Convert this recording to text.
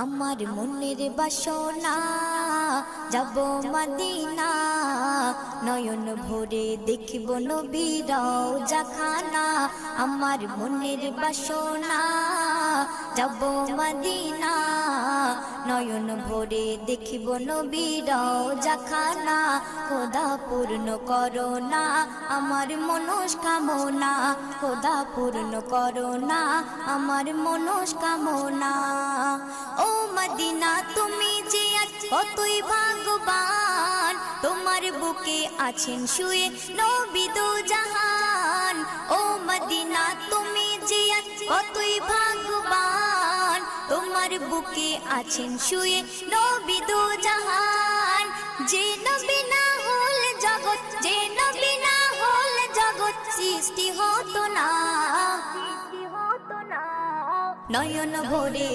আমার মনের বাসনা যাব মদিনা, নয়ন ভরে দেখিব নবীর রওজা খানা। আমার মনের বাসনা যাব মদিনা, নয়ন ভরে দেখিব নবীর রওজা খানা। খোদা পূর্ণ করো না আমার মনস্কামনা, খোদা পূর্ণ করো না আমার মনস্কামনা। ও মদিনা তুমি যে কতই ভাগ্যবান, তোমার বুকে আছেন শুয়ে নবী দো জাহান। ও মদিনা তুমি যে কতই ভাগ্যবান, তোমার বুকে আছেন শুয়ে নবী দো জাহান। যে নবী না হল জগৎ, যে নবী না হল জগৎ সৃষ্টি হতো না। নয়ন ভরে